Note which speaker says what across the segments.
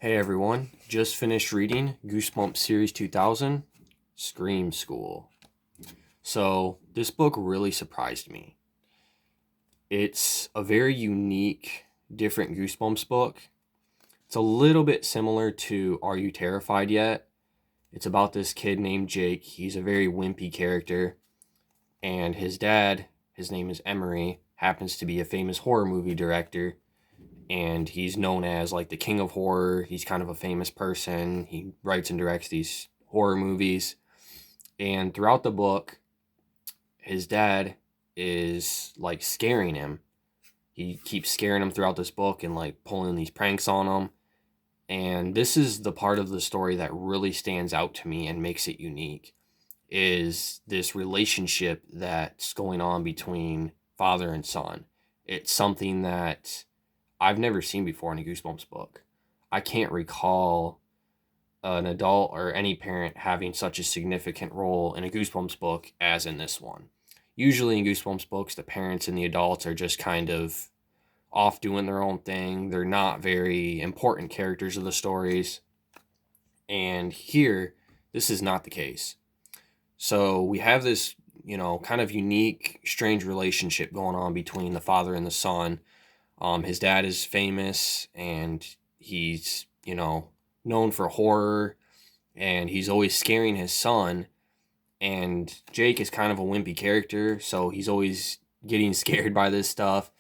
Speaker 1: Hey everyone, just finished reading Goosebumps Series 2000, Scream School. So, this book really surprised me. It's a very unique, different Goosebumps book. It's a little bit similar to Are You Terrified Yet? It's about this kid named Jake. He's a very wimpy character, and his dad, his name is Emery, happens to be a famous horror movie director, and he's known as like the king of horror. He's kind of a famous person. He writes and directs these horror movies. And throughout the book, his dad is like scaring him. He keeps scaring him throughout this book and like pulling these pranks on him. And this is the part of the story that really stands out to me and makes it unique is this relationship that's going on between father and son. It's something that I've never seen before in a Goosebumps book. I can't recall an adult or any parent having such a significant role in a Goosebumps book as in this one. Usually in Goosebumps books, the parents and the adults are just kind of off doing their own thing. They're not very important characters of the stories. And here, this is not the case. So we have this, kind of unique, strange relationship going on between the father and the son. His dad is famous and he's, known for horror and he's always scaring his son. And Jake is kind of a wimpy character, so he's always getting scared by this stuff.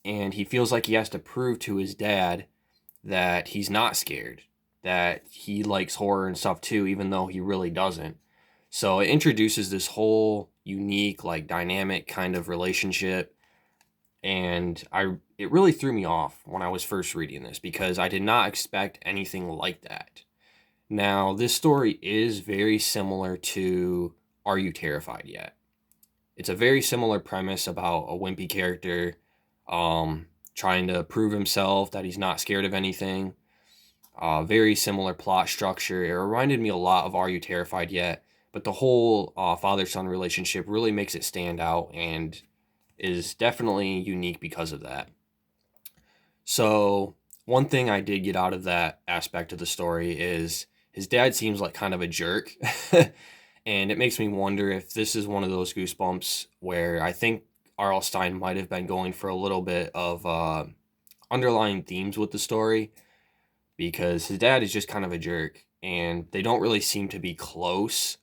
Speaker 1: And he feels like he has to prove to his dad that he's not scared, that he likes horror and stuff too, even though he really doesn't. So it introduces this whole unique, like dynamic kind of relationship. And it really threw me off when I was first reading this because I did not expect anything like that. Now, this story is very similar to Are You Terrified Yet? It's a very similar premise about a wimpy character trying to prove himself that he's not scared of anything. Very similar plot structure. It reminded me a lot of Are You Terrified Yet? But the whole father-son relationship really makes it stand out and is definitely unique because of that. So, one thing I did get out of that aspect of the story is his dad seems like kind of a jerk. And it makes me wonder if this is one of those Goosebumps where I think R.L. Stine might have been going for a little bit of underlying themes with the story because his dad is just kind of a jerk and they don't really seem to be close,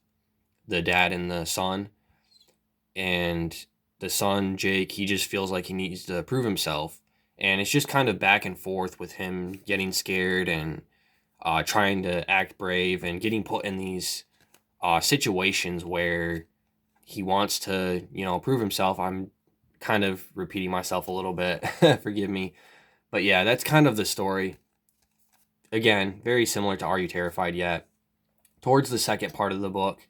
Speaker 1: the dad and the son. And the son, Jake, he just feels like he needs to prove himself. And it's just kind of back and forth with him getting scared and trying to act brave and getting put in these situations where he wants to, prove himself. I'm kind of repeating myself a little bit. Forgive me. But yeah, that's kind of the story. Again, very similar to Are You Terrified Yet? Towards the second part of the book,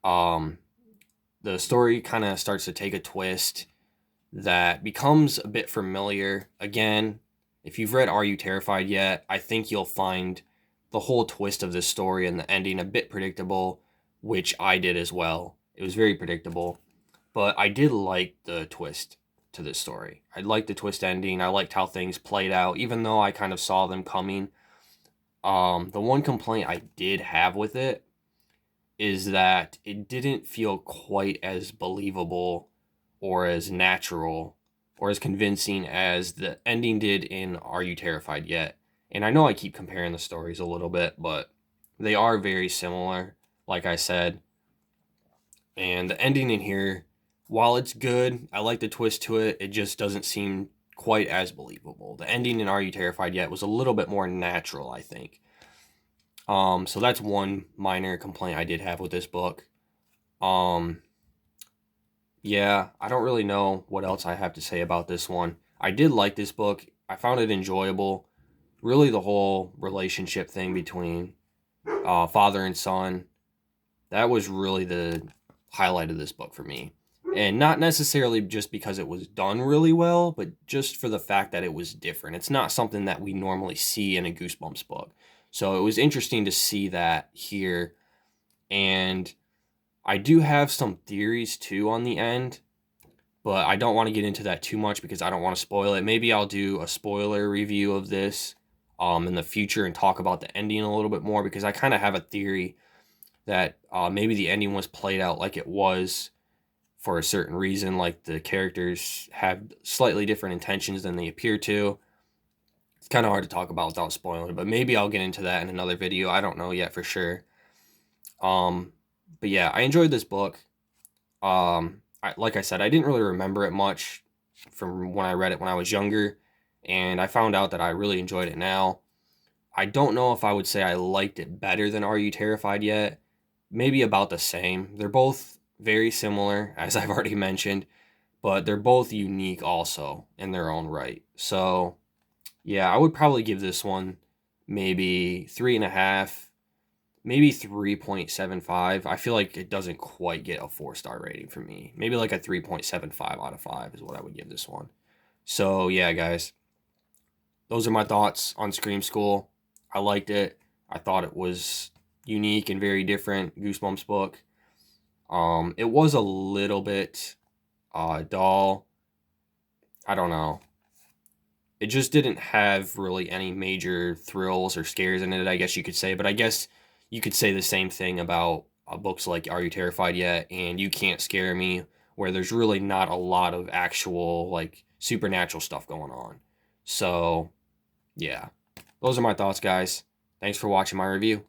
Speaker 1: the story kind of starts to take a twist that becomes a bit familiar. Again, if you've read Are You Terrified Yet? I think you'll find the whole twist of this story and the ending a bit predictable, which I did as well. It was very predictable, but I did like the twist to this story. I liked the twist ending. I liked how things played out, even though I kind of saw them coming. The one complaint I did have with it is that it didn't feel quite as believable or as natural or as convincing as the ending did in Are You Terrified Yet? And I know I keep comparing the stories a little bit, but they are very similar, like I said. And the ending in here, while it's good, I like the twist to it, it just doesn't seem quite as believable. The ending in Are You Terrified Yet? Was a little bit more natural, I think. So that's one minor complaint I did have with this book. Yeah, I don't really know what else I have to say about this one. I did like this book. I found it enjoyable. Really, the whole relationship thing between father and son, that was really the highlight of this book for me. And not necessarily just because it was done really well, but just for the fact that it was different. It's not something that we normally see in a Goosebumps book. So it was interesting to see that here. And I do have some theories too on the end, but I don't want to get into that too much because I don't want to spoil it. Maybe I'll do a spoiler review of this in the future and talk about the ending a little bit more, because I kind of have a theory that maybe the ending was played out like it was for a certain reason, like the characters have slightly different intentions than they appear to. It's kind of hard to talk about without spoiling, but maybe I'll get into that in another video. I don't know yet for sure. But yeah, I enjoyed this book. Like I said, I didn't really remember it much from when I read it when I was younger, and I found out that I really enjoyed it now. I don't know if I would say I liked it better than Are You Terrified Yet? Maybe about the same. They're both very similar, as I've already mentioned, but they're both unique also in their own right. So, yeah, I would probably give this one maybe 3.5, maybe 3.75. I feel like it doesn't quite get a 4-star rating from me. Maybe like a 3.75 out of 5 is what I would give this one. So, yeah, guys, those are my thoughts on Scream School. I liked it. I thought it was unique and very different Goosebumps book. It was a little bit dull. I don't know. It just didn't have really any major thrills or scares in it, I guess you could say. But I guess you could say the same thing about books like Are You Terrified Yet? And You Can't Scare Me, where there's really not a lot of actual, like, supernatural stuff going on. So, yeah. Those are my thoughts, guys. Thanks for watching my review.